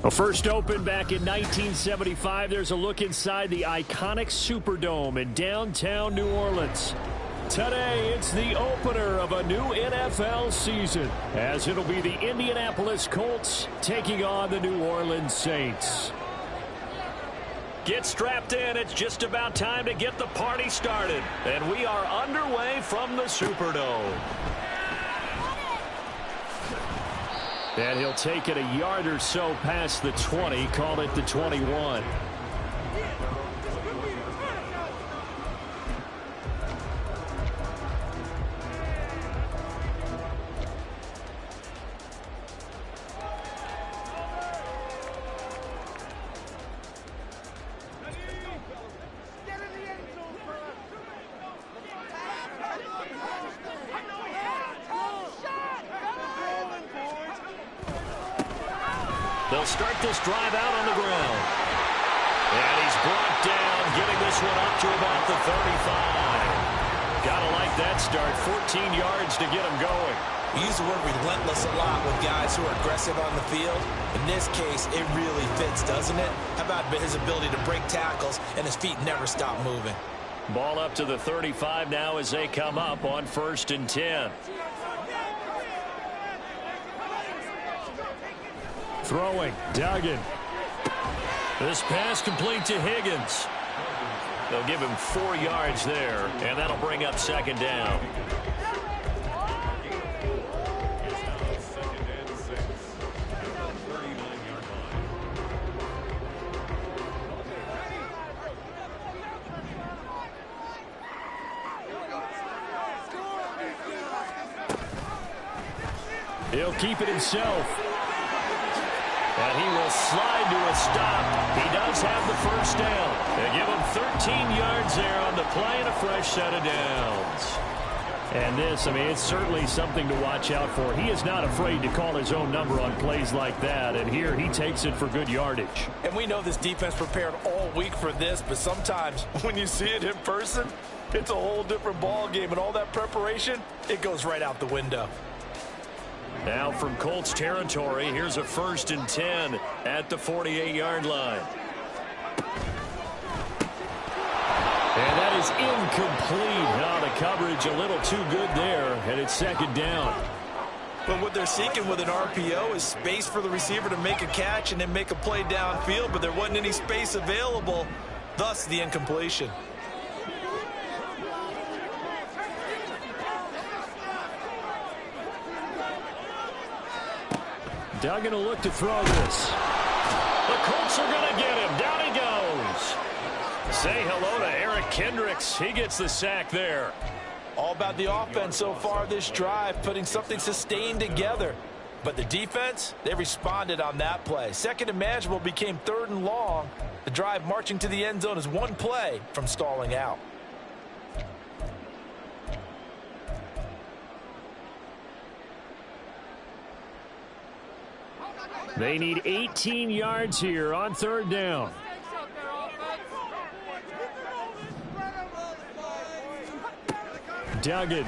Well, first opened back in 1975, there's a look inside the iconic Superdome in downtown New Orleans. Today, it's the opener of a new NFL season, as it'll be the Indianapolis Colts taking on the New Orleans Saints. Get strapped in. It's just about time to get the party started. And we are underway from the Superdome. And he'll take it a yard or so past the 20, call it the 21. They'll start this drive out on the ground. And he's brought down, getting this one up to about the 35. Gotta like that start. 14 yards to get him going. We use the word relentless a lot with guys who are aggressive on the field. In this case, it really fits, doesn't it? How about his ability to break tackles and his feet never stop moving? Ball up to the 35 now as they come up on 1st and 10. Throwing, Duggan. This pass complete to Higgins. They'll give him 4 yards there, and that'll bring up 2nd down. He'll keep it himself. And he will slide to a stop. He does have the 1st down. They give him 13 yards there on the play and a fresh set of downs. And this, I mean, it's certainly something to watch out for. He is not afraid to call his own number on plays like that. And here he takes it for good yardage. And we know this defense prepared all week for this, but sometimes when you see it in person, it's a whole different ball game. And all that preparation, it goes right out the window. Now from Colts territory, here's a 1st and 10 at the 48-yard line. And that is incomplete. Now the coverage a little too good there, and it's 2nd down. But what they're seeking with an RPO is space for the receiver to make a catch and then make a play downfield, but there wasn't any space available, thus the incompletion. Duggan will look to throw this. The Colts are going to get him. Down he goes. Say hello to Eric Kendricks. He gets the sack there. All about the offense so far this drive, putting something sustained together. But the defense, they responded on that play. 2nd and manageable became 3rd and long. The drive marching to the end zone is 1 play from stalling out. They need 18 yards here on 3rd down. Duggan.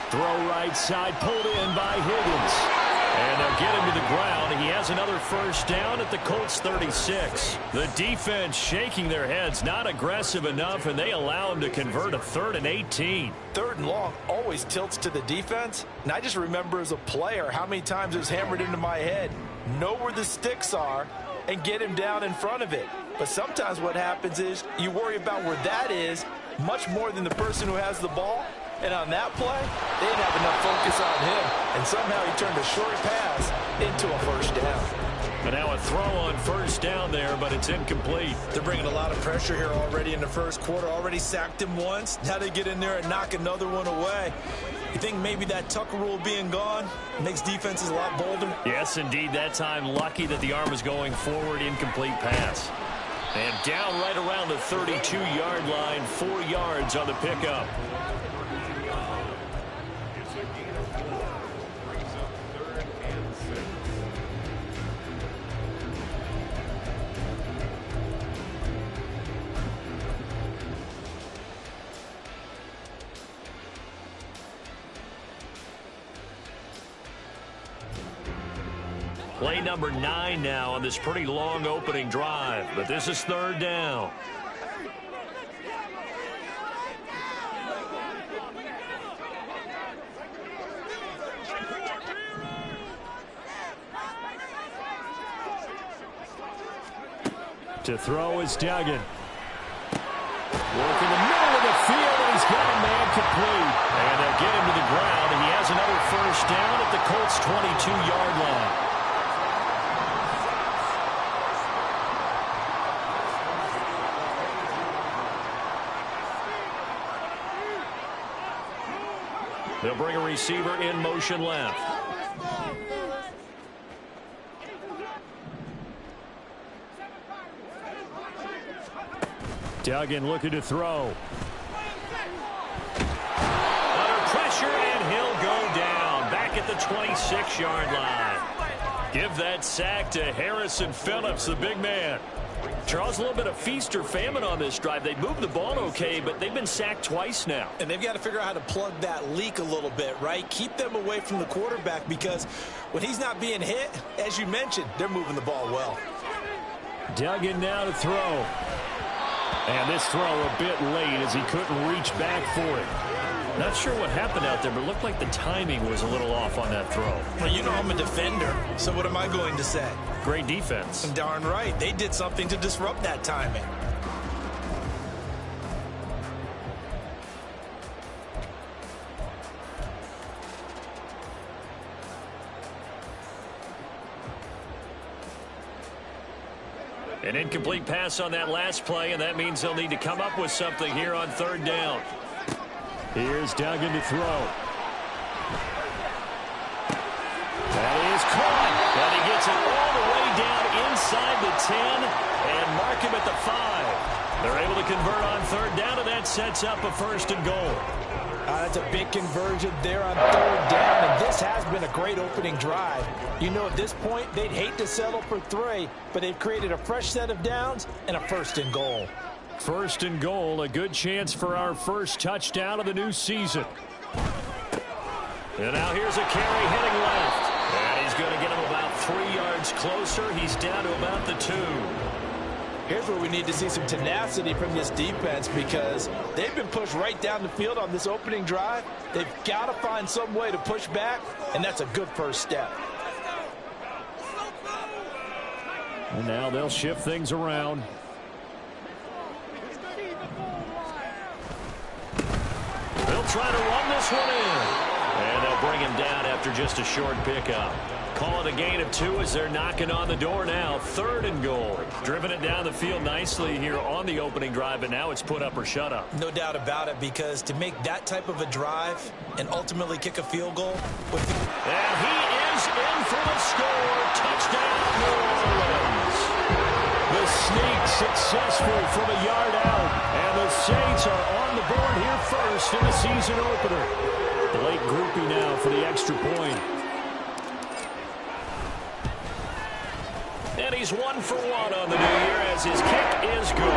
Throw right side, pulled in by Higgins. And they'll get him to the ground. He has another 1st down at the Colts 36. The defense shaking their heads, not aggressive enough, and they allow him to convert a 3rd and 18. 3rd and long always tilts to the defense. And I just remember as a player how many times it was hammered into my head. Know where the sticks are and get him down in front of it. But sometimes what happens is you worry about where that is much more than the person who has the ball. And on that play, they didn't have enough focus on him. And somehow he turned a short pass into a 1st down. And now a throw on 1st down there, but it's incomplete. They're bringing a lot of pressure here already in the 1st quarter. Already sacked him once. Now they get in there and knock another one away. You think maybe that Tucker rule being gone makes defenses a lot bolder? Yes, indeed. That time, lucky that the arm was going forward. Incomplete pass. And down right around the 32-yard line. 4 yards on the pickup. Play number 9 now on this pretty long opening drive, but this is third down. To throw is Duggan. Work in the middle of the field, and he's got a man complete. And they'll get him to the ground, and he has another first down at the Colts' 22-yard line. They'll bring a receiver in motion left. Duggan looking to throw. Under pressure, and he'll go down. Back at the 26-yard line. Give that sack to Harrison Phillips, the big man. Charles, a little bit of feast or famine on this drive. They moved the ball okay, but they've been sacked twice now. And they've got to figure out how to plug that leak a little bit, right? Keep them away from the quarterback, because when he's not being hit, as you mentioned, they're moving the ball well. Duggan now to throw. And this throw a bit late as he couldn't reach back for it. Not sure what happened out there, but it looked like the timing was a little off on that throw. Well, you know I'm a defender, so what am I going to say? Great defense. Darn right. They did something to disrupt that timing. An incomplete pass on that last play, and that means they'll need to come up with something here on third down. Here's Duggan to throw. That is caught, but he gets it all the way down inside the 10 and mark him at the 5. They're able to convert on third down, and that sets up a first and goal. That's a big conversion there on third down, and this has been a great opening drive. You know, at this point, they'd hate to settle for 3, but they've created a fresh set of downs and a first and goal. First and goal, a good chance for our first touchdown of the new season. And now here's a carry heading left. And he's going to get him about 3 yards closer. He's down to about the 2. Here's where we need to see some tenacity from this defense, because they've been pushed right down the field on this opening drive. They've got to find some way to push back, and that's a good first step. And now they'll shift things around. They'll try to run this one in. And they'll bring him down after just a short pickup. Call it a gain of 2 as they're knocking on the door now. Third and goal. Driven it down the field nicely here on the opening drive, but now it's put up or shut up. No doubt about it, because to make that type of a drive and ultimately kick a field goal. And he is in for the score. Touchdown, New Orleans. The sneak successful from a yard out. And the Saints are on the board here first in the season opener. Blake Groupie now for the extra point. And he's 1 for 1 on the new year as his kick is good.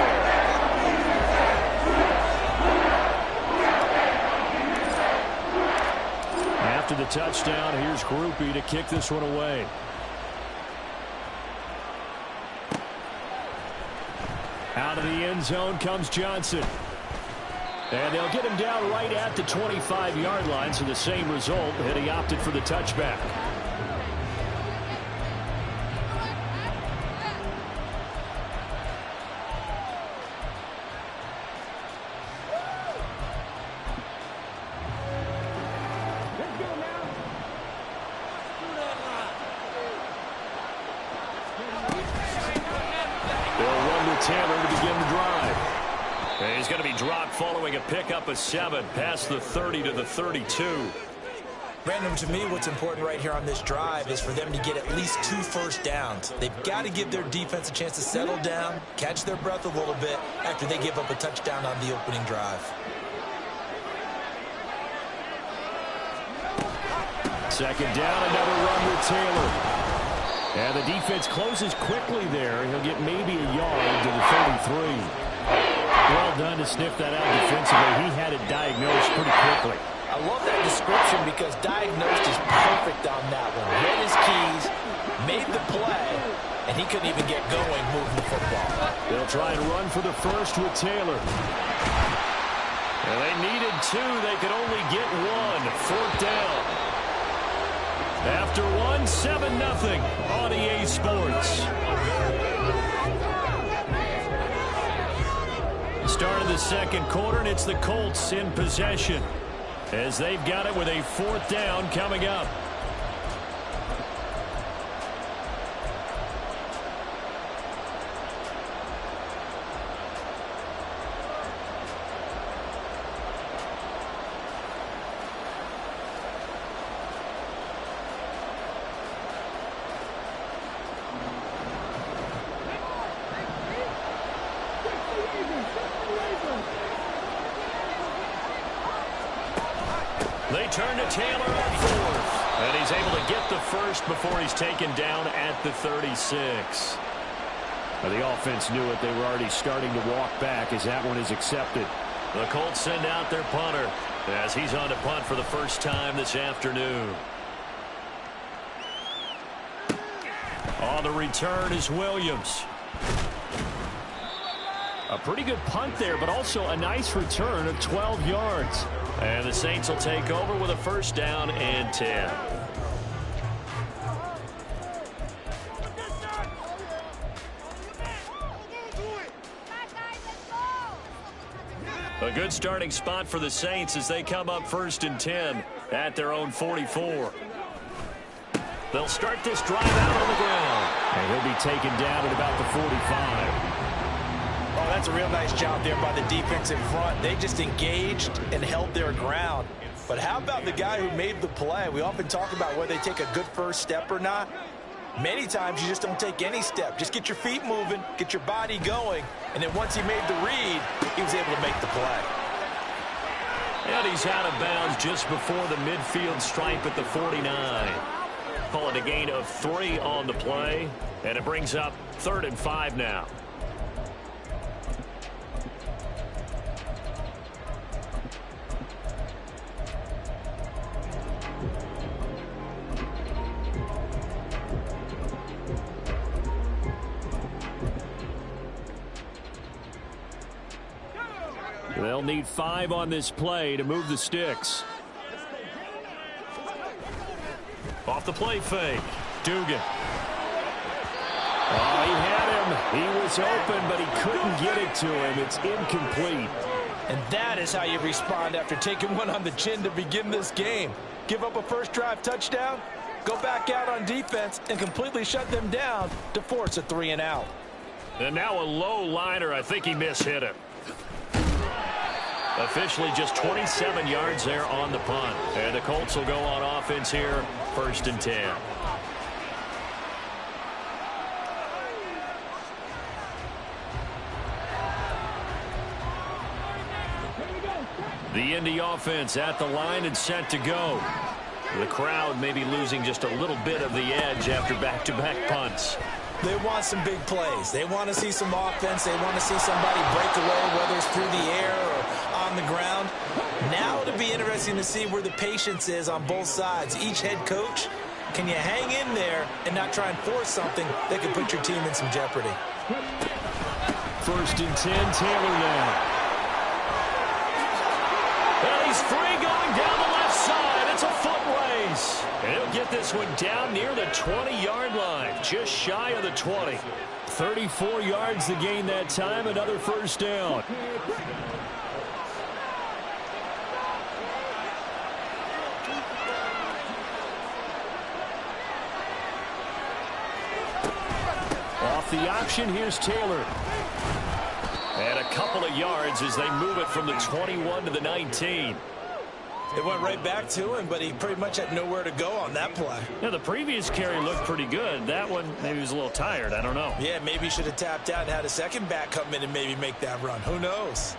After the touchdown, here's Groupie to kick this one away. Out of the end zone comes Johnson. And they'll get him down right at the 25-yard line, so the same result, and he opted for the touchback. Taylor to begin the drive. And he's going to be dropped following a pickup of 7 past the 30 to the 32. Brandon, to me, what's important right here on this drive is for them to get at least 2 first downs. They've got to give their defense a chance to settle down, catch their breath a little bit after they give up a touchdown on the opening drive. Second down, another run with Taylor. And the defense closes quickly there. He'll get maybe a yard to the 33. Well done to sniff that out defensively. He had it diagnosed pretty quickly. I love that description because diagnosed is perfect on that one. Read his keys, made the play, and he couldn't even get going moving the football. They'll try and run for the first with Taylor. And they needed two. They could only get one. Fourth down. After one, 7-0 on EA Sports. Start of the second quarter, and it's the Colts in possession as they've got it with a fourth down coming up. They turn to Taylor on fourth. And he's able to get the first before he's taken down at the 36. Well, the offense knew it. They were already starting to walk back as that one is accepted. The Colts send out their punter as he's on to punt for the first time this afternoon. On the return is Williams. A pretty good punt there, but also a nice return of 12 yards. And the Saints will take over with a first down and 10. A good starting spot for the Saints as they come up first and 10 at their own 44. They'll start this drive out on the ground. And he'll be taken down at about the 45. Oh, that's a real nice job there by the defense in front. They just engaged and held their ground. But how about the guy who made the play? We often talk about whether they take a good first step or not. Many times you just don't take any step. Just get your feet moving, get your body going, and then once he made the read, he was able to make the play. And he's out of bounds just before the midfield stripe at the 49. Call it a gain of 3 on the play, and it brings up 3rd and 5 now. They'll need 5 on this play to move the sticks. Off the play fake. Dugan. Oh, he had him. He was open, but he couldn't get it to him. It's incomplete. And that is how you respond after taking one on the chin to begin this game. Give up a first drive touchdown, go back out on defense, and completely shut them down to force a 3 and out. And now a low liner. I think he mishit him. Officially just 27 yards there on the punt. And the Colts will go on offense here, 1st and 10. The Indy offense at the line and set to go. The crowd may be losing just a little bit of the edge after back-to-back punts. They want some big plays. They want to see some offense. They want to see somebody break away, whether it's through the air or on the ground. Now it'll be interesting to see where the patience is on both sides. Each head coach, can you hang in there and not try and force something that could put your team in some jeopardy? 1st and 10, Taylor now. And he's free going down the left side. It's a foot race. And he'll get this one down near the 20-yard line, just shy of the 20. 34 yards to gain that time, another first down. Off the option, here's Taylor. And a couple of yards as they move it from the 21 to the 19. It went right back to him, but he pretty much had nowhere to go on that play. Yeah, the previous carry looked pretty good. That one, maybe he was a little tired. I don't know. Yeah, maybe he should have tapped out and had a second back come in and maybe make that run. Who knows?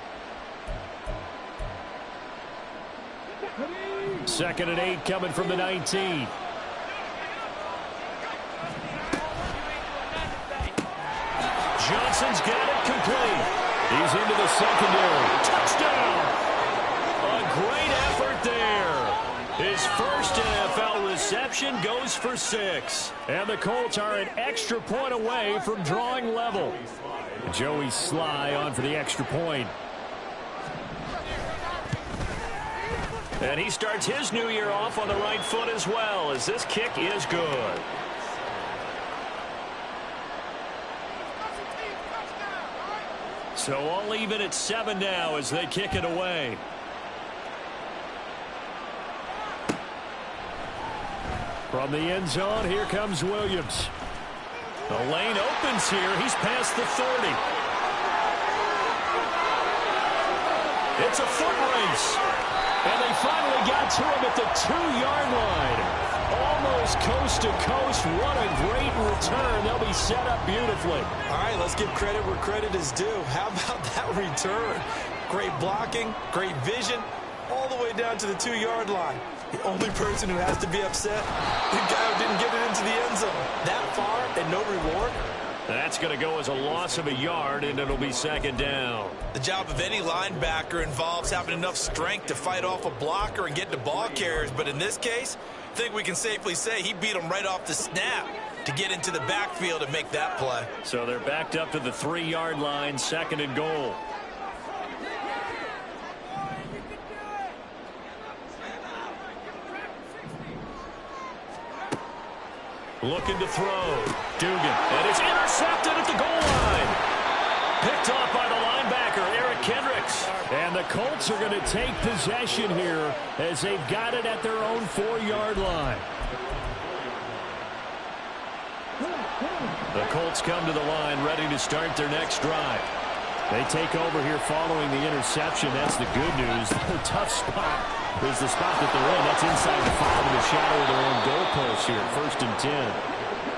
2nd and 8 coming from the 19. Johnson's got it complete. He's into the secondary. Touchdown! A great effort there. His first NFL reception goes for 6. And the Colts are an extra point away from drawing level. Joey Sly on for the extra point. And he starts his new year off on the right foot as well, as this kick is good. So all even at 7 now as they kick it away. From the end zone, here comes Williams. The lane opens here. He's past the 30. It's a foot race. And they finally got to him at the 2-yard line. Almost coast to coast. What a great return. They'll be set up beautifully. All right, let's give credit where credit is due. How about that return? Great blocking, great vision, all the way down to the 2-yard line. The only person who has to be upset, the guy who didn't get it into the end zone. That far and no reward. That's going to go as a loss of a yard, and it'll be 2nd down. The job of any linebacker involves having enough strength to fight off a blocker and get to ball carriers. But in this case, I think we can safely say he beat him right off the snap to get into the backfield and make that play. So they're backed up to the 3-yard line, 2nd and goal. Looking to throw. Dugan. And it's intercepted at the goal line. Picked off by the linebacker, Eric Kendricks. And the Colts are going to take possession here as they've got it at their own 4-yard line. The Colts come to the line ready to start their next drive. They take over here following the interception. That's the good news. The tough spot is the spot that they're in. That's inside the 5 in the shadow of their own goalpost here. 1st and 10.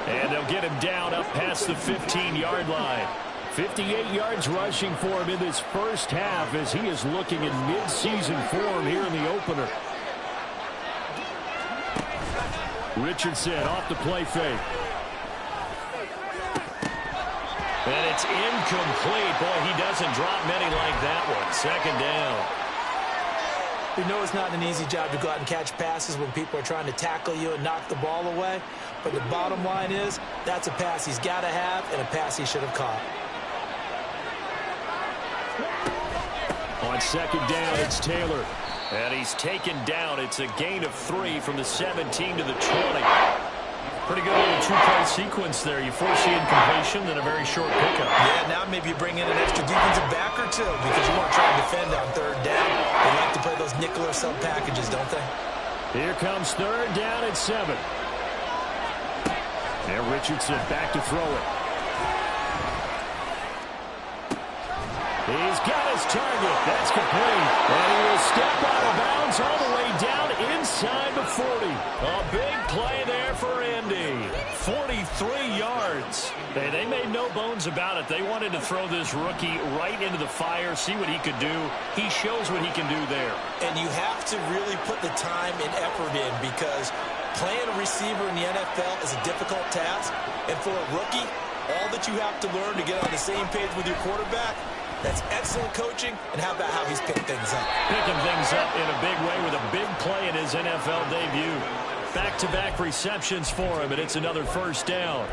And they'll get him down up past the 15-yard line. 58 yards rushing for him in this first half as he is looking in mid-season form here in the opener. Richardson off the play fake. And it's incomplete. Boy, he doesn't drop many like that one. 2nd down. We know it's not an easy job to go out and catch passes when people are trying to tackle you and knock the ball away. But the bottom line is, that's a pass he's got to have and a pass he should have caught. On 2nd down, it's Taylor. And he's taken down. It's a gain of 3 from the 17 to the 20. Pretty good little 2-play sequence there. You force the incompletion, then a very short pickup. Yeah, now maybe you bring in an extra defensive back or two because you want to try and defend on 3rd down. They like to play those nickel or sub packages, don't they? Here comes 3rd down at 7. And Richardson back to throw it. He's got his target. That's complete. And he will step out of bounds all the way down inside the 40. A big play there for Indy. 43 yards. Hey, they made no bones about it. They wanted to throw this rookie right into the fire, see what he could do. He shows what he can do there. And you have to really put the time and effort in because playing a receiver in the NFL is a difficult task. And for a rookie, all that you have to learn to get on the same page with your quarterback, that's excellent coaching, and how about how he's picked things up? Picking things up in a big way with a big play in his NFL debut. Back-to-back receptions for him, and it's another 1st down.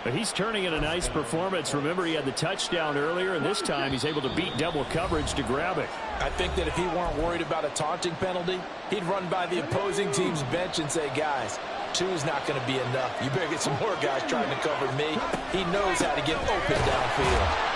But he's turning in a nice performance. Remember, he had the touchdown earlier, and this time he's able to beat double coverage to grab it. I think that if he weren't worried about a taunting penalty, he'd run by the opposing team's bench and say, guys, 2 is not going to be enough. You better get some more guys trying to cover me. He knows how to get open downfield.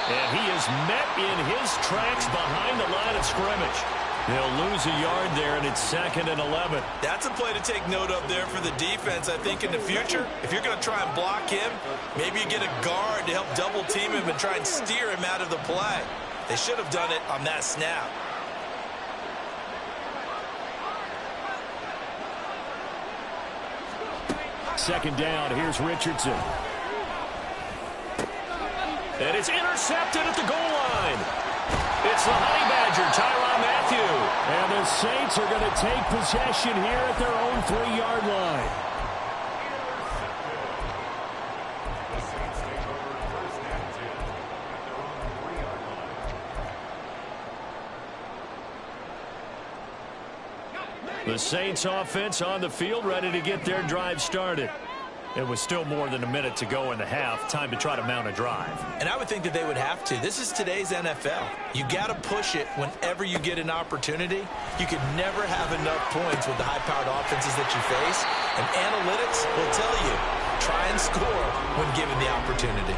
And he is met in his tracks behind the line of scrimmage. They'll lose a yard there, and it's 2nd and 11. That's a play to take note of there for the defense. I think in the future, if you're going to try and block him, maybe you get a guard to help double team him and try and steer him out of the play. They should have done it on that snap. Second down, here's Richardson. And it's intercepted at the goal line. It's the Honey Badger, Tyrann Mathieu. And the Saints are going to take possession here at their own 3-yard line. The Saints offense on the field, ready to get their drive started. It was still more than a minute to go in the half. Time to try to mount a drive. And I would think that they would have to. This is today's NFL. You got to push it whenever you get an opportunity. You could never have enough points with the high-powered offenses that you face. And analytics will tell you, try and score when given the opportunity.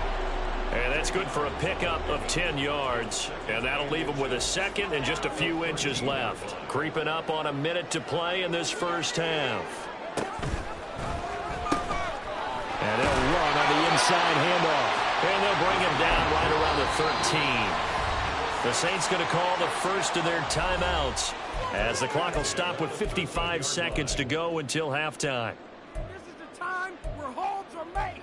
And that's good for a pickup of 10 yards. And that'll leave them with a second and just a few inches left. Creeping up on a minute to play in this first half. And they'll run on the inside handoff. And they'll bring him down right around the 13. The Saints going to call the first of their timeouts as the clock will stop with 55 seconds to go until halftime. This is the time where holds are made.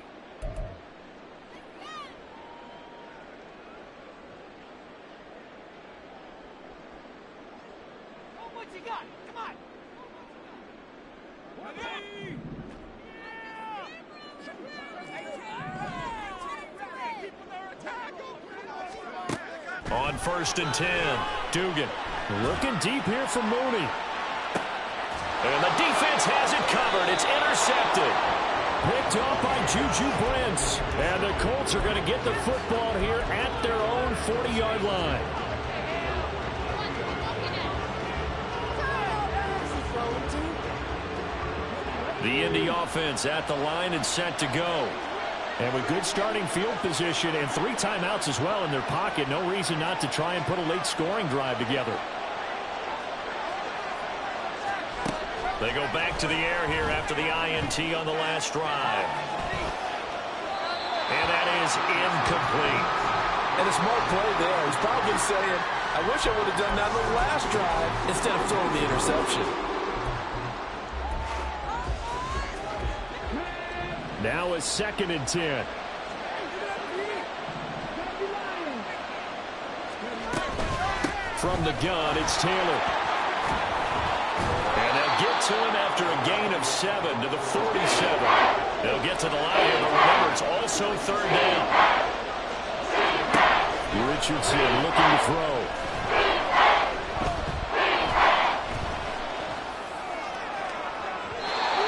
Oh, what you got? Come on. Ready? On 1st and 10, Dugan looking deep here for Mooney. And the defense has it covered. It's intercepted. Picked off by Juju Brents. And the Colts are going to get the football here at their own 40-yard line. The Indy offense at the line and set to go. And with good starting field position and 3 timeouts as well in their pocket, no reason not to try and put a late scoring drive together. They go back to the air here after the INT on the last drive. And that is incomplete. And a smart play there. He's probably saying, I wish I would have done that on the last drive instead of throwing the interception. Now a 2nd and 10. From the gun, it's Taylor. And they'll get to him after a gain of 7 to the 47. They'll get to the line here, but remember, it's also 3rd down. Richardson looking to throw.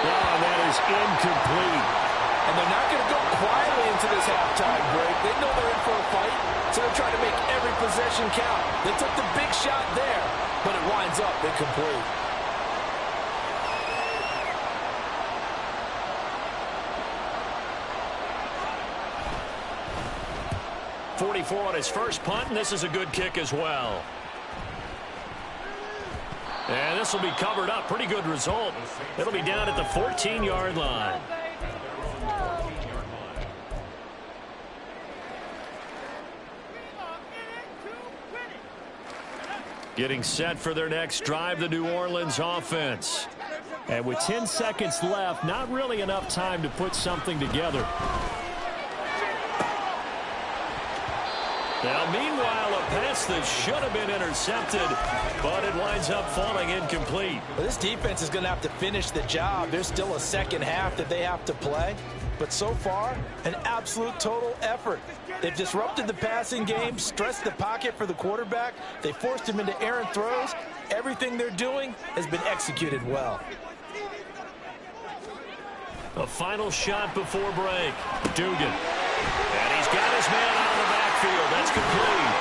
Oh, that is incomplete. And they're not going to go quietly into this halftime break. They know they're in for a fight, so they're trying to make every possession count. They took the big shot there, but it winds up incomplete. 44 on his first punt, and this is a good kick as well. And this will be covered up. Pretty good result. It'll be down at the 14-yard line. Getting set for their next drive, the New Orleans offense. And with 10 seconds left, not really enough time to put something together. Now, meanwhile, a pass that should have been intercepted, but it winds up falling incomplete. Well, this defense is going to have to finish the job. There's still a second half that they have to play. But so far, an absolute total effort. They've disrupted the passing game, stressed the pocket for the quarterback. They forced him into errant throws. Everything they're doing has been executed well. A final shot before break. Dugan. And he's got his man out of the backfield. That's complete.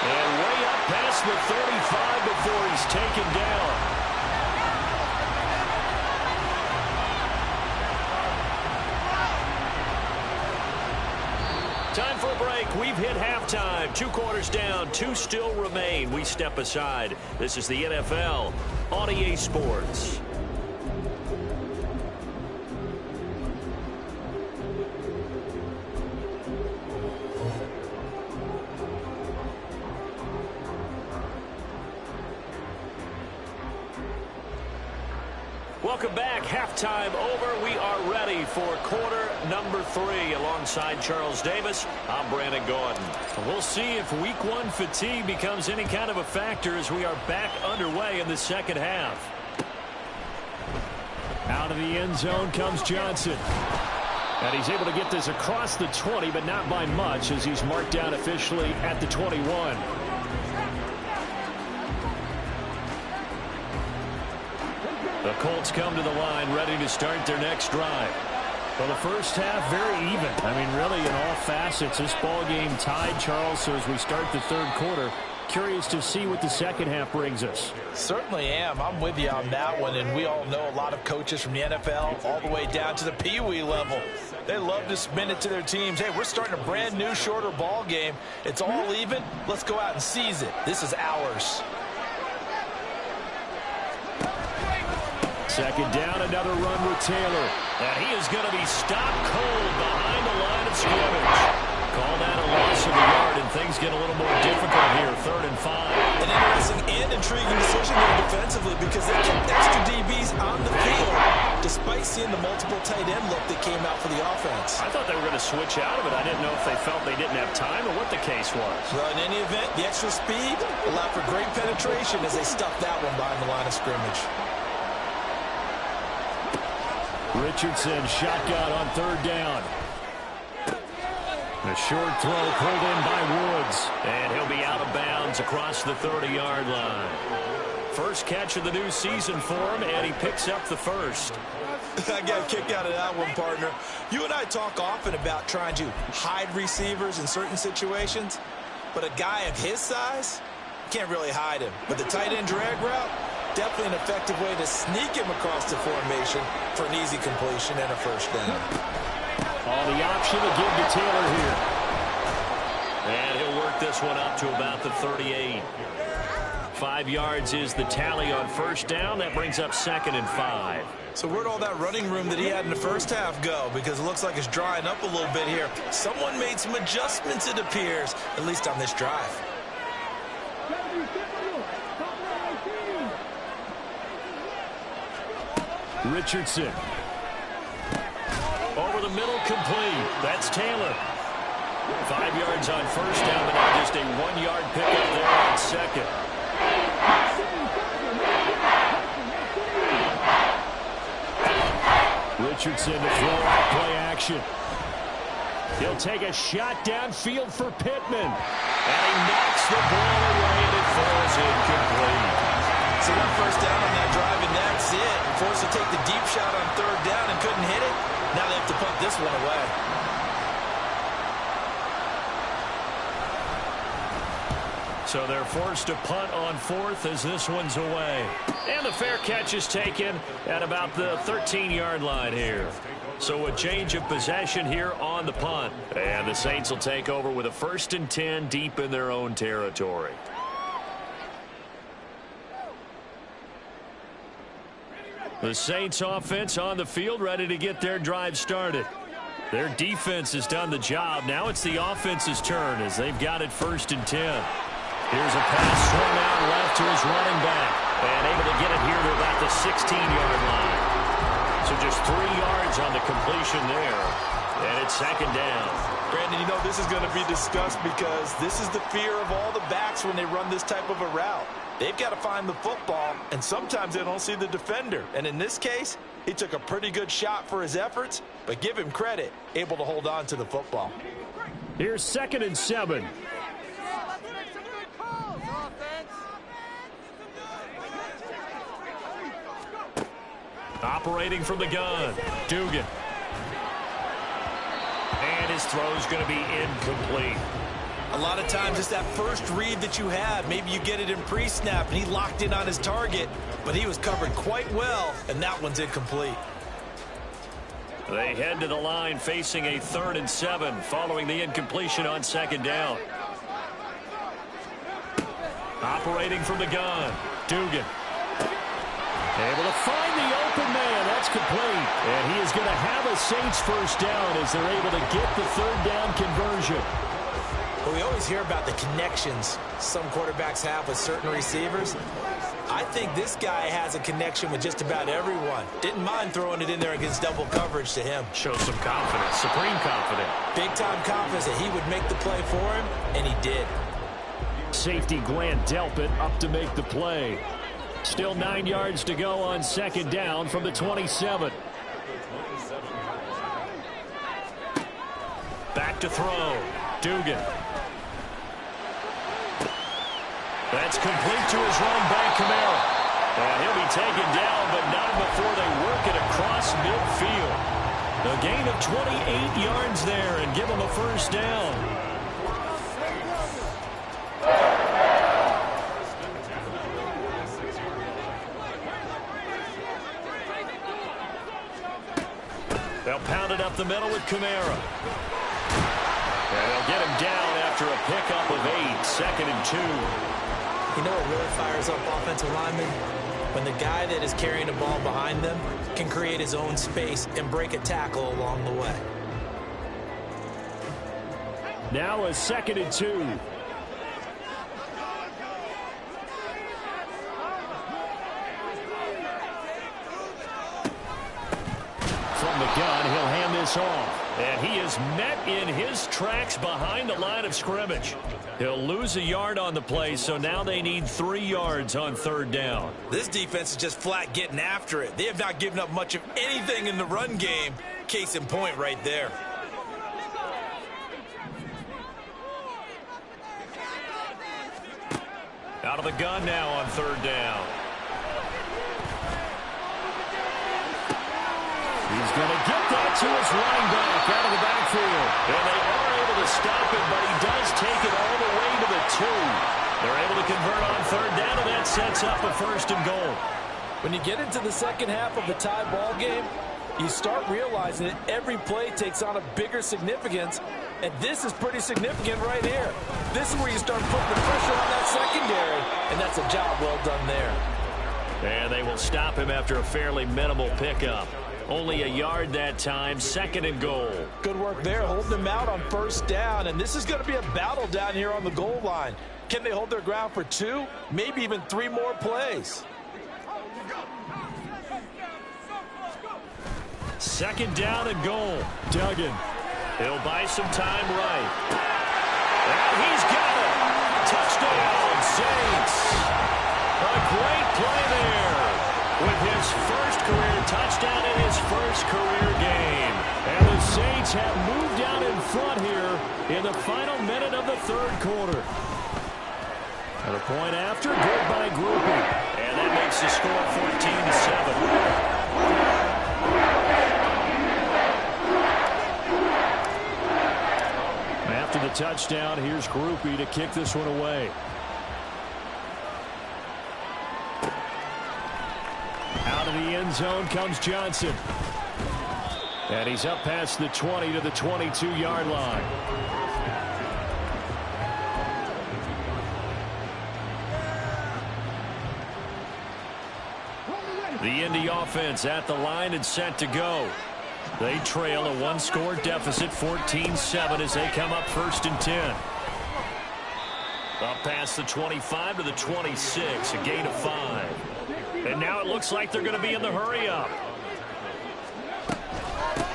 And way up past the 35 before he's taken down. Time for a break. We've hit halftime. 2 quarters down. 2 still remain. We step aside. This is the NFL on EA Sports. Welcome back. Halftime over. We are ready for quarter number 3. Alongside Charles Davis, I'm Brandon Gordon. We'll see if week 1 fatigue becomes any kind of a factor as we are back underway in the second half. Out of the end zone comes Johnson. And he's able to get this across the 20, but not by much as he's marked down officially at the 21. The Colts come to the line ready to start their next drive. Well, the first half, very even. I mean, really, in all facets, this ball game tied, Charles. So as we start the third quarter, curious to see what the second half brings us. Certainly am. I'm with you on that one. And we all know a lot of coaches from the NFL all the way down to the Pee Wee level. They love to spin it to their teams. Hey, we're starting a brand new, shorter ball game. It's all even. Let's go out and seize it. This is ours. Second down, another run with Taylor. And he is going to be stopped cold behind the line of scrimmage. Call that a loss of a yard, and things get a little more difficult here, 3rd and 5. An interesting and intriguing decision there defensively because they kept extra DBs on the field despite seeing the multiple tight end look that came out for the offense. I thought they were going to switch out of it. I didn't know if they felt they didn't have time or what the case was. Well, in any event, the extra speed allowed for great penetration as they stuffed that one behind the line of scrimmage. Richardson shotgun on 3rd down. The short throw pulled in by Woods. And he'll be out of bounds across the 30-yard line. First catch of the new season for him, and he picks up the first. I got a kick out of that one, partner. You and I talk often about trying to hide receivers in certain situations, but a guy of his size can't really hide him. But the tight end drag route, definitely an effective way to sneak him across the formation for an easy completion and a first down. On the option to give to Taylor here. And he'll work this one up to about the 38. 5 yards is the tally on first down. That brings up 2nd and 5. So where'd all that running room that he had in the first half go? Because it looks like it's drying up a little bit here. Someone made some adjustments, it appears, at least on this drive. Richardson. Over the middle, complete. That's Taylor. 5 yards on first down, but now just a 1-yard pickup there on second. Richardson to throw out play action. He'll take a shot downfield for Pittman. And he knocks the ball away, and it falls incomplete. So one first down on that drive, and that's it. Forced to take the deep shot on 3rd down and couldn't hit it. Now they have to punt this one away. So they're forced to punt on 4th as this one's away. And the fair catch is taken at about the 13-yard line here. So a change of possession here on the punt. And the Saints will take over with a 1st and 10 deep in their own territory. The Saints offense on the field ready to get their drive started. Their defense has done the job. Now it's the offense's turn as they've got it 1st and 10. Here's a pass swung out left to his running back. And able to get it here to about the 16-yard line. So just 3 yards on the completion there. And it's 2nd down. Brandon, you know this is going to be discussed because this is the fear of all the backs when they run this type of a route. They've got to find the football, and sometimes they don't see the defender. And in this case, he took a pretty good shot for his efforts, but give him credit, able to hold on to the football. Here's 2nd and 7. Operating from the gun, Dugan. And his throw's going to be incomplete. A lot of times it's that first read that you have. Maybe you get it in pre-snap, and he locked in on his target, but he was covered quite well, and that one's incomplete. They head to the line facing a 3rd and 7 following the incompletion on 2nd down. Operating from the gun, Dugan. Able to find the open man. That's complete. And he is going to have a Saints first down as they're able to get the 3rd down conversion. Well, we always hear about the connections some quarterbacks have with certain receivers. I think this guy has a connection with just about everyone. Didn't mind throwing it in there against double coverage to him. Shows some confidence, supreme confidence. Big-time confidence that he would make the play for him, and he did. Safety Grant Delpit up to make the play. Still 9 yards to go on 2nd down from the 27. Back to throw. Dugan. That's complete to his running back, Kamara. And he'll be taken down, but not before they work it across midfield. A gain of 28 yards there and give them a first down. They'll pound it up the middle with Kamara. And they'll get him down after a pickup of 8, 2nd and 2. You know what really fires up offensive linemen? When the guy that is carrying the ball behind them can create his own space and break a tackle along the way. Now a 2nd and 2. From the gun, he'll hand this off. And he is met in his tracks behind the line of scrimmage. He'll lose a yard on the play, so now they need 3 yards on 3rd down. This defense is just flat getting after it. They have not given up much of anything in the run game. Case in point right there. Out of the gun now on 3rd down. He's going to get that to his running back out of the backfield. And they are able to stop him, but he does take it all the way to the 2. They're able to convert on 3rd down, and that sets up a 1st and goal. When you get into the second half of a tie ball game, you start realizing that every play takes on a bigger significance, and this is pretty significant right here. This is where you start putting the pressure on that secondary, and that's a job well done there. And they will stop him after a fairly minimal pickup. Only a yard that time, 2nd and goal. Good work there, holding them out on 1st down, and this is going to be a battle down here on the goal line. Can they hold their ground for 2, maybe even 3 more plays? 2nd down and goal. Duggan. He'll buy some time right. And he's got it. Touchdown, Saints. A great play there. With his first career touchdown in his first career game. And the Saints have moved down in front here in the final minute of the 3rd quarter. And a point after, good by Groupie. And that makes the score 14-7. After the touchdown, here's Groupie to kick this one away. Out of the end zone comes Johnson. And he's up past the 20 to the 22-yard line. The Indy offense at the line and set to go. They trail a 1-score deficit, 14-7, as they come up 1st and 10. Up past the 25 to the 26, a gain of 5. And now it looks like they're going to be in the hurry-up.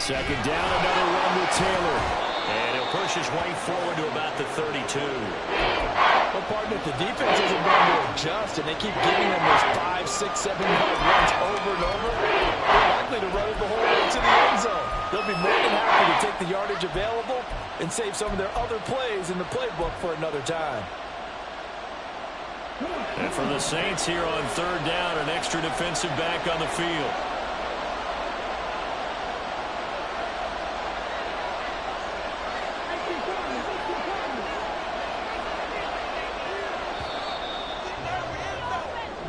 2nd down, another run with Taylor. And he'll push his way forward to about the 32. Well, partner, if the defense isn't going to adjust and they keep giving them those 5, 6, 7-yard runs over and over, they're likely to run it the whole way to the end zone. They'll be more than happy to take the yardage available and save some of their other plays in the playbook for another time. And for the Saints here on 3rd down, an extra defensive back on the field.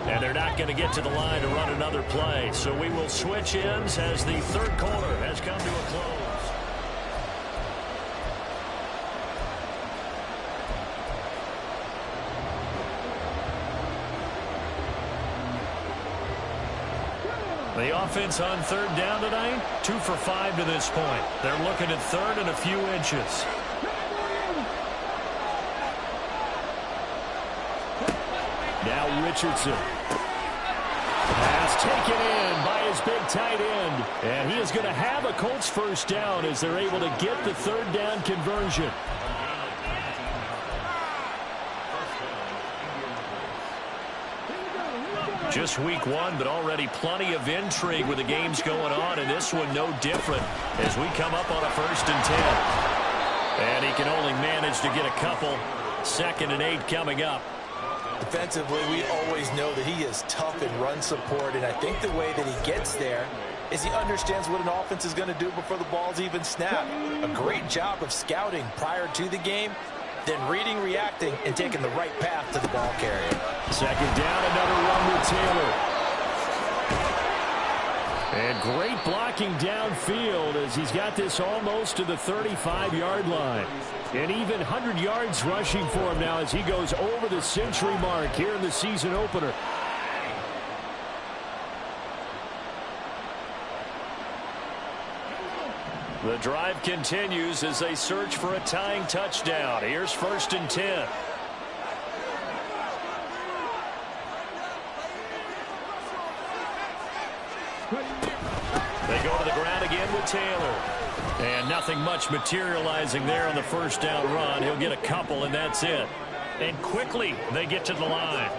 And they're not going to get to the line to run another play. So we will switch ends as the 3rd quarter has come to a close. The offense on 3rd down tonight, 2 for 5 to this point. They're looking at 3rd and a few inches. Now Richardson. Pass taken in by his big tight end. And he is going to have a Colts 1st down as they're able to get the 3rd down conversion. Just week 1, but already plenty of intrigue with the games going on, and this one no different as we come up on a 1st and 10. And he can only manage to get a couple. 2nd and 8 coming up. Defensively, we always know that he is tough in run support, and I think the way that he gets there is he understands what an offense is going to do before the ball's even snapped. A great job of scouting prior to the game, then reading, reacting, and taking the right path to the ball carrier. Second down, another run with Taylor. And great blocking downfield as he's got this almost to the 35-yard line. And even 100 yards rushing for him now as he goes over the century mark here in the season opener. The drive continues as they search for a tying touchdown. Here's 1st and 10. They go to the ground again with Taylor. And nothing much materializing there on the first down run. He'll get a couple, and that's it. And quickly, they get to the line.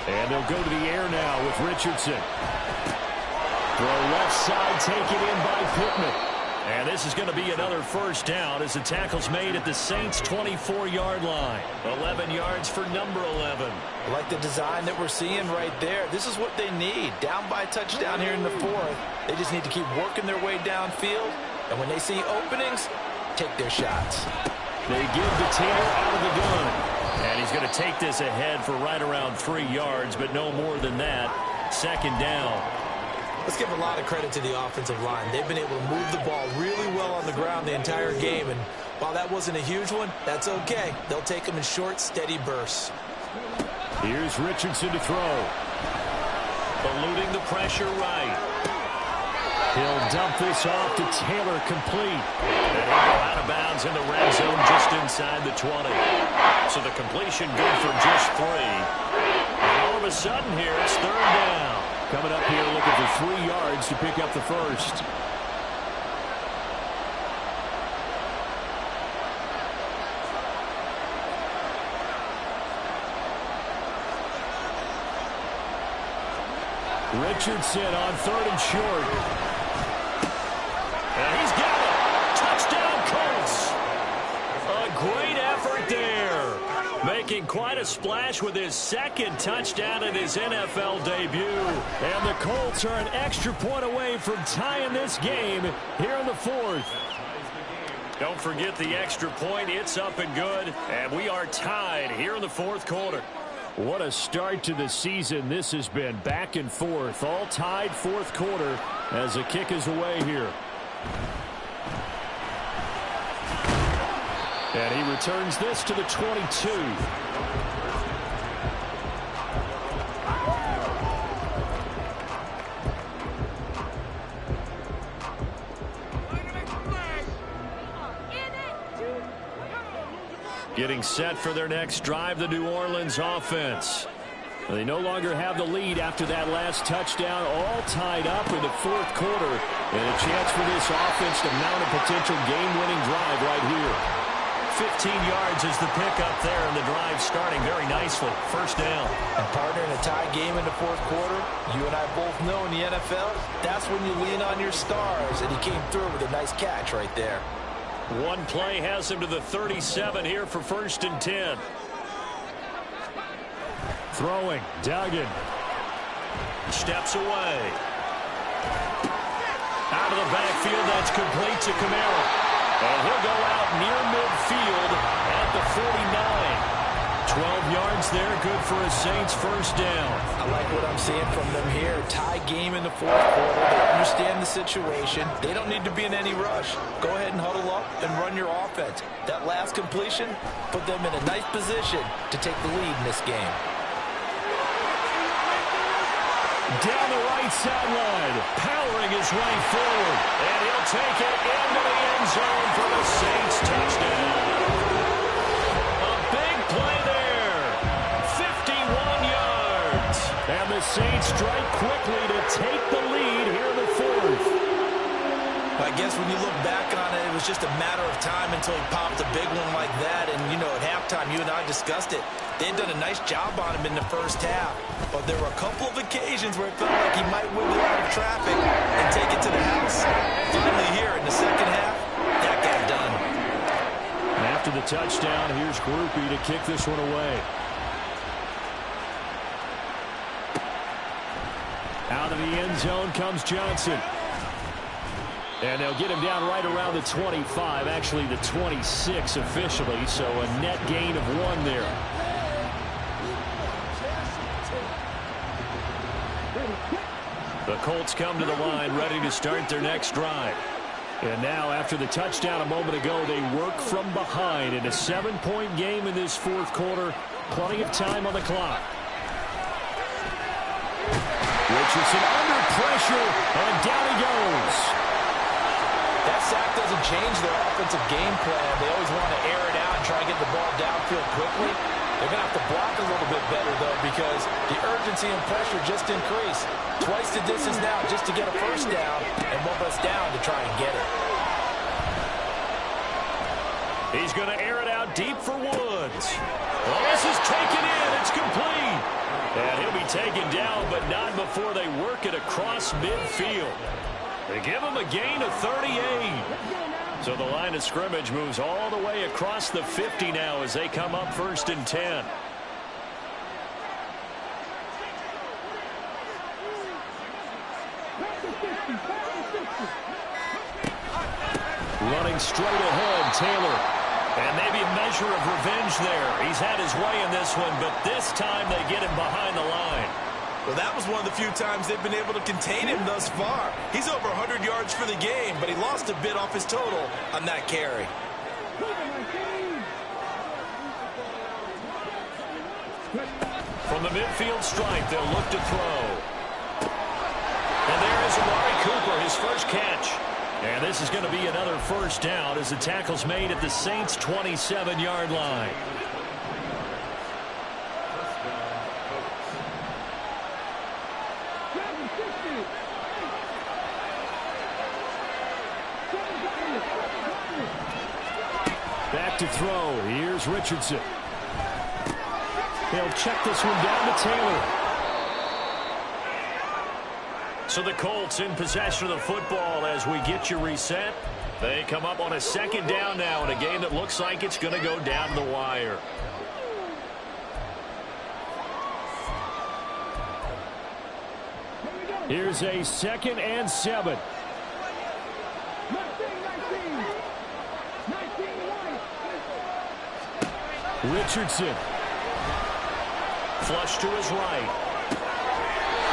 And they'll go to the air now with Richardson. Throw left side, taken in by Pittman. And this is going to be another first down as the tackle's made at the Saints' 24-yard line. 11 yards for number 11. I like the design that we're seeing right there. This is what they need. Down by a touchdown here in the 4th. They just need to keep working their way downfield. And when they see openings, take their shots. They give to Taylor out of the gun. And he's going to take this ahead for right around 3 yards, but no more than that. Second down. Let's give a lot of credit to the offensive line. They've been able to move the ball really well on the ground the entire game. And while that wasn't a huge one, that's okay. They'll take them in short, steady bursts. Here's Richardson to throw. Eluding the pressure right. He'll dump this off to Taylor, complete. And he'll go out of bounds in the red zone just inside the 20. So the completion good for just 3. And all of a sudden here, it's 3rd down. Coming up here looking for 3 yards to pick up the first. Richardson on 3rd and short. And he's got it. Touchdown Colts. A great effort there. Making quite a splash with his 2nd touchdown in his NFL debut. And the Colts are an extra point away from tying this game here in the 4th. Don't forget the extra point. It's up and good. And we are tied here in the 4th quarter. What a start to the season this has been. Back and forth. All tied 4th quarter as the kick is away here. And he returns this to the 22. Getting set for their next drive, the New Orleans offense. They no longer have the lead after that last touchdown, all tied up in the 4th quarter. And a chance for this offense to mount a potential game-winning drive right here. 15 yards is the pickup there, and the drive starting very nicely. First down. And partner, in a tie game in the 4th quarter, you and I both know in the NFL, that's when you lean on your stars, and he came through with a nice catch right there. One play has him to the 37 here for 1st and 10. Throwing, Duggan. Steps away. Out of the backfield, that's complete to Kamara. And he'll go out near midfield at the 49. 12 yards there, good for a Saints first down. I like what I'm seeing from them here. Tie game in the 4th quarter. They understand the situation. They don't need to be in any rush. Go ahead and huddle up and run your offense. That last completion put them in a nice position to take the lead in this game. Down the right sideline, powering his way forward. And he'll take it into the end zone for the Saints touchdown. A big play there. 51 yards. And the Saints strike quickly to take the lead here in the 4th. I guess when you look back on it, it was just a matter of time until he popped a big one like that. And, you know, at halftime, you and I discussed it. They'd done a nice job on him in the first half. But there were a couple of occasions where it felt like he might wiggle out of traffic and take it to the house. Finally here in the second half, that got done. touchdown. Here's Groupie to kick this one away. Out of the end zone comes Johnson. And they'll get him down right around the 25, actually the 26 officially, so a net gain of 1 there. The Colts come to the line, ready to start their next drive. And now, after the touchdown a moment ago, they work from behind in a 7-point game in this fourth quarter. Plenty of time on the clock. Richardson under pressure, and down he goes. That sack doesn't change their offensive game plan. They always want to air it out and try to get the ball downfield quickly. They're going to have to block a little bit better, though, because the urgency and pressure just increase. Twice the distance now just to get a first down, and 1 less down to try and get it. He's going to air it out deep for Woods. Well, this is taken in. It's complete. And he'll be taken down, but not before they work it across midfield. They give him a gain of 38. So the line of scrimmage moves all the way across the 50 now as they come up 1st and 10. Running straight ahead, Taylor. And maybe a measure of revenge there. He's had his way in this one, but this time they get him behind the line. Well, that was one of the few times they've been able to contain him thus far. He's over 100 yards for the game, but he lost a bit off his total on that carry. From the midfield stripe, they'll look to throw. And there is Amari Cooper, his first catch. And this is going to be another first down as the tackle's made at the Saints' 27-yard line. Back to throw. Here's Richardson. They'll check this one down to Taylor. So the Colts in possession of the football as we get you reset. They come up on a 2nd down now in a game that looks like it's going to go down the wire. Here's a 2nd and 7. Richardson. Flush to his right.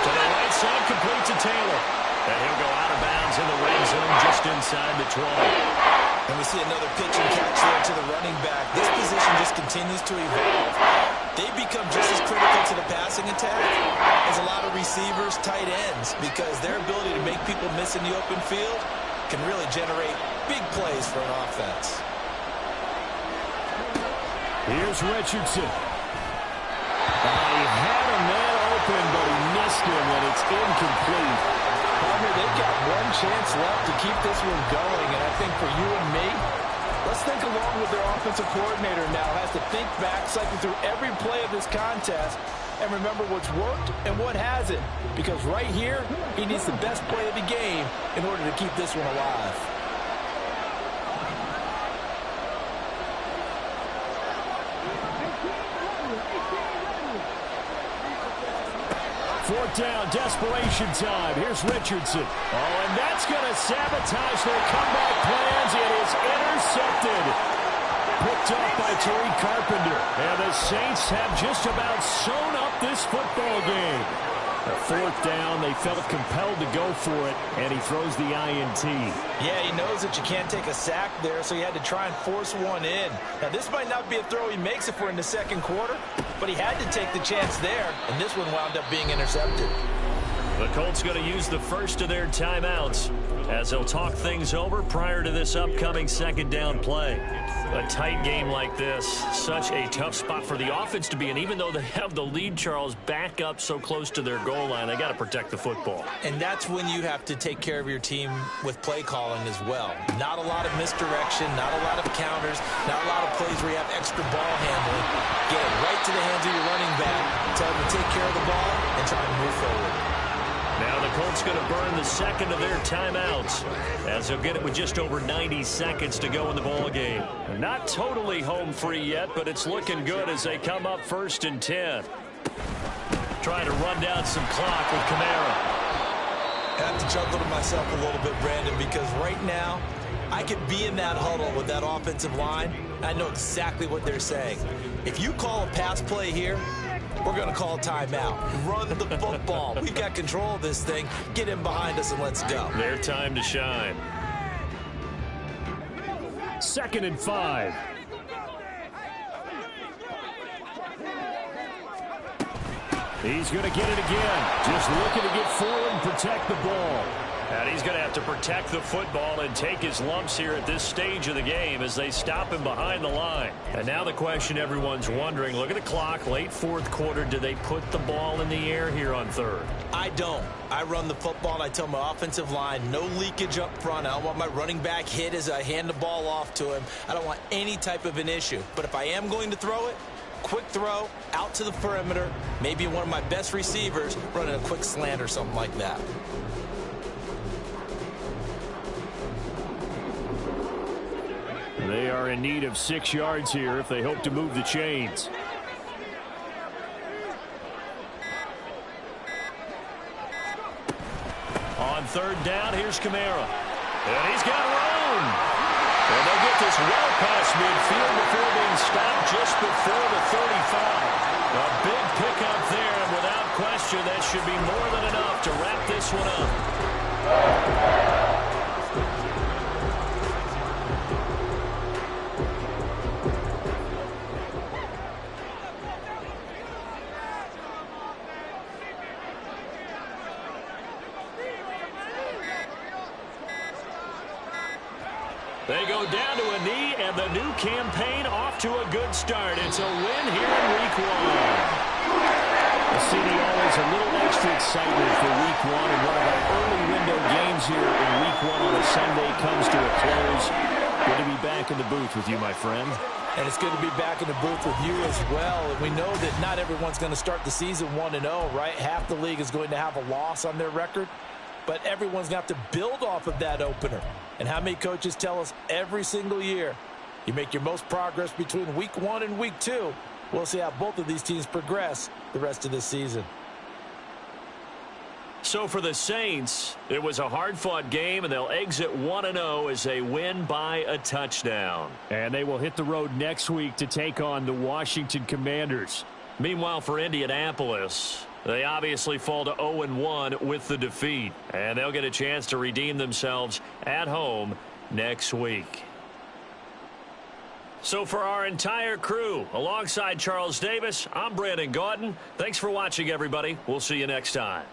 To the right side, complete to Taylor. And he'll go out of bounds in the red zone just inside the 20. And we see another pitch and catch there to the running back. This position just continues to evolve. They become just as critical to the passing attack as a lot of receivers, tight ends, because their ability to make people miss in the open field can really generate big plays for an offense. Here's Richardson. He had a man open, but he missed him, and it's incomplete. Partner, they've got one chance left to keep this one going, and I think for you and me, let's think along with their offensive coordinator now. Has to think back, cycle through every play of this contest, and remember what's worked and what hasn't. Because right here, he needs the best play of the game in order to keep this one alive. Fourth down, desperation time. Here's Richardson. Oh, and that's going to sabotage their comeback plans. It is intercepted. Picked up by Tariq Carpenter. And the Saints have just about sewn up this football game. A 4th down, they felt compelled to go for it, and he throws the INT. Yeah, he knows that you can't take a sack there, so he had to try and force one in. Now, this might not be a throw he makes if we're in the 2nd quarter, but he had to take the chance there, and this one wound up being intercepted. The Colts going to use the first of their timeouts as they'll talk things over prior to this upcoming 2nd down play. A tight game like this, such a tough spot for the offense to be in. Even though they have the lead, Charles, back up so close to their goal line, they got to protect the football. And that's when you have to take care of your team with play calling as well. Not a lot of misdirection, not a lot of counters, not a lot of plays where you have extra ball handling. Get it right to the hands of your running back, tell him to take care of the ball, and try to move forward. Now the Colts going to burn the second of their timeouts as they'll get it with just over 90 seconds to go in the ball game. Not totally home free yet, but it's looking good as they come up 1st and 10. Trying to run down some clock with Kamara. I have to chuckle to myself a little bit, Brandon, because right now I could be in that huddle with that offensive line. I know exactly what they're saying. If you call a pass play here, we're going to call a timeout. Run the football. We've got control of this thing. Get in behind us and let's go. Their time to shine. 2nd and 5. He's going to get it again. Just looking to get forward and protect the ball. And he's going to have to protect the football and take his lumps here at this stage of the game as they stop him behind the line. And now the question everyone's wondering, look at the clock, late 4th quarter, do they put the ball in the air here on 3rd? I don't. I run the football and I tell my offensive line, no leakage up front. I don't want my running back hit as I hand the ball off to him. I don't want any type of an issue. But if I am going to throw it, quick throw out to the perimeter, maybe one of my best receivers running a quick slant or something like that. They are in need of 6 yards here if they hope to move the chains. On 3rd down, here's Kamara. And he's got room. And they'll get this well past midfield before being stopped just before the 35. A big pickup there, and without question, that should be more than enough to wrap this one up. They go down to a knee, and the new campaign off to a good start. It's a win here in Week 1. CD, always a little extra excitement for Week 1, and one of our early window games here in Week 1 on a Sunday comes to a close. Good to be back in the booth with you, my friend. And it's good to be back in the booth with you as well. And we know that not everyone's going to start the season 1-0, right? Half the league is going to have a loss on their record. But everyone's going to have to build off of that opener. And how many coaches tell us every single year, you make your most progress between Week 1 and Week 2. We'll see how both of these teams progress the rest of this season. So for the Saints, it was a hard-fought game, and they'll exit 1-0 as they win by a touchdown. And they will hit the road next week to take on the Washington Commanders. Meanwhile, for Indianapolis, they obviously fall to 0-1 with the defeat. And they'll get a chance to redeem themselves at home next week. So for our entire crew, alongside Charles Davis, I'm Brandon Gaudin. Thanks for watching, everybody. We'll see you next time.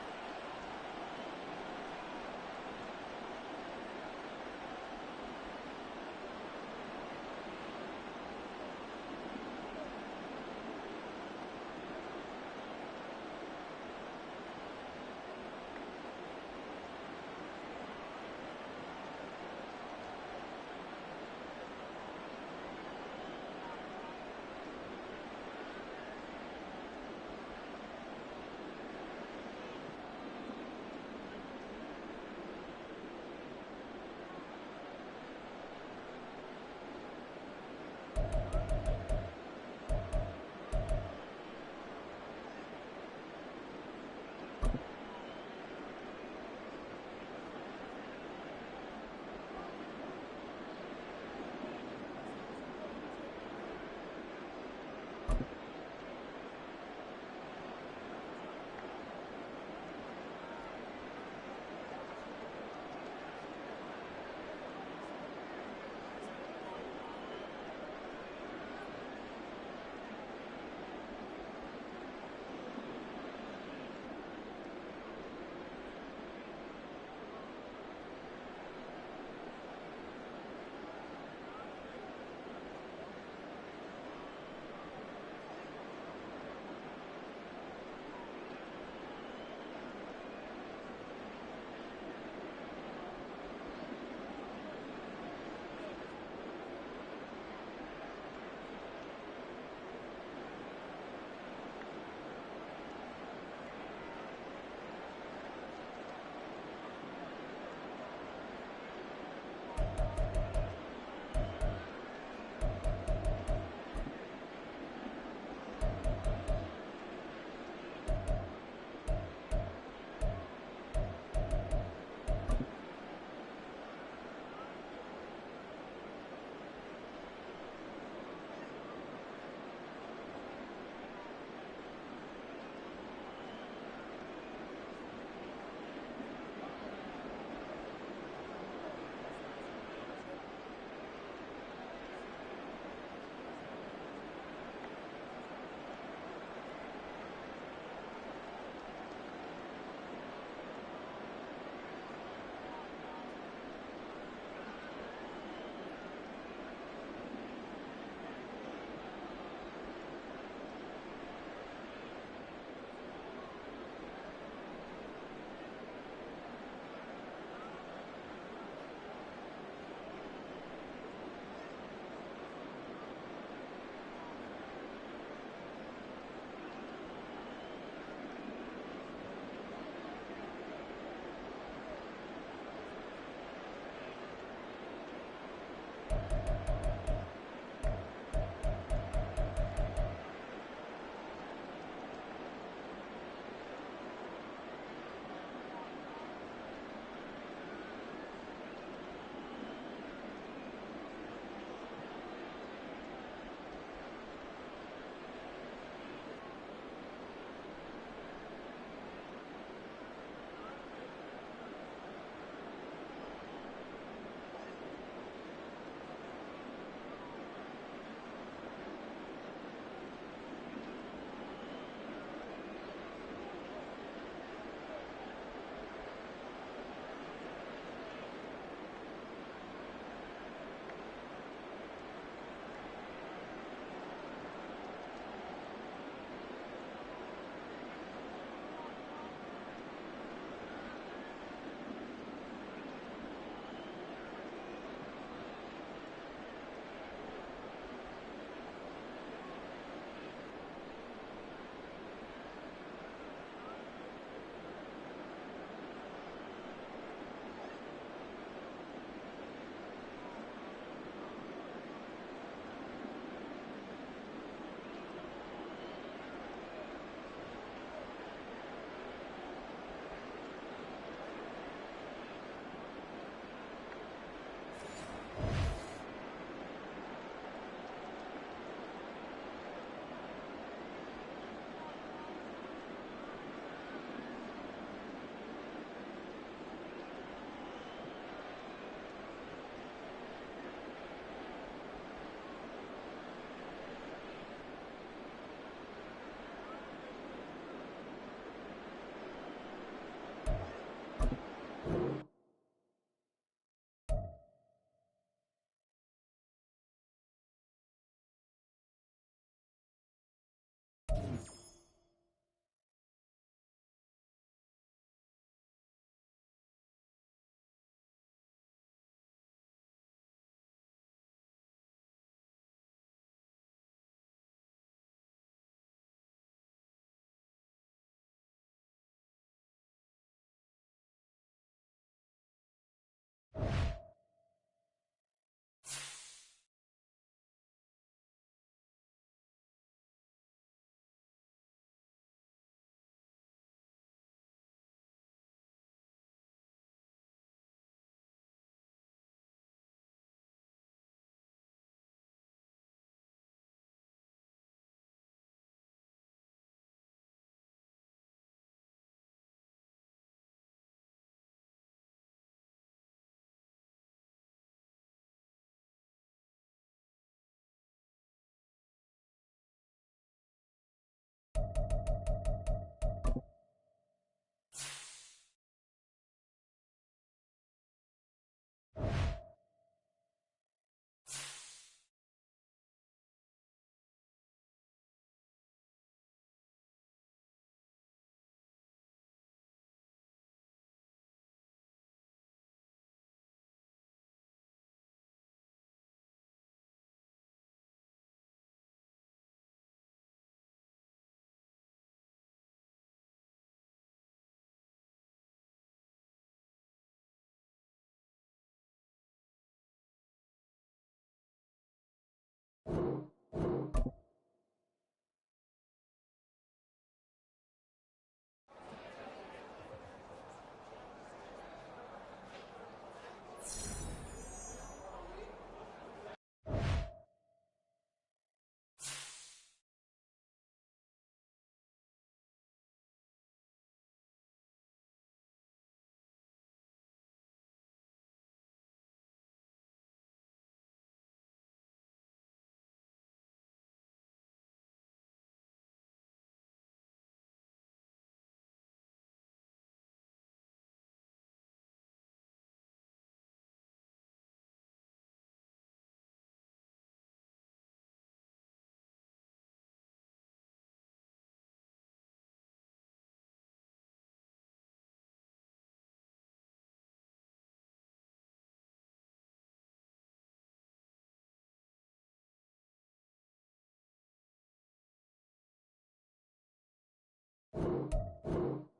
it.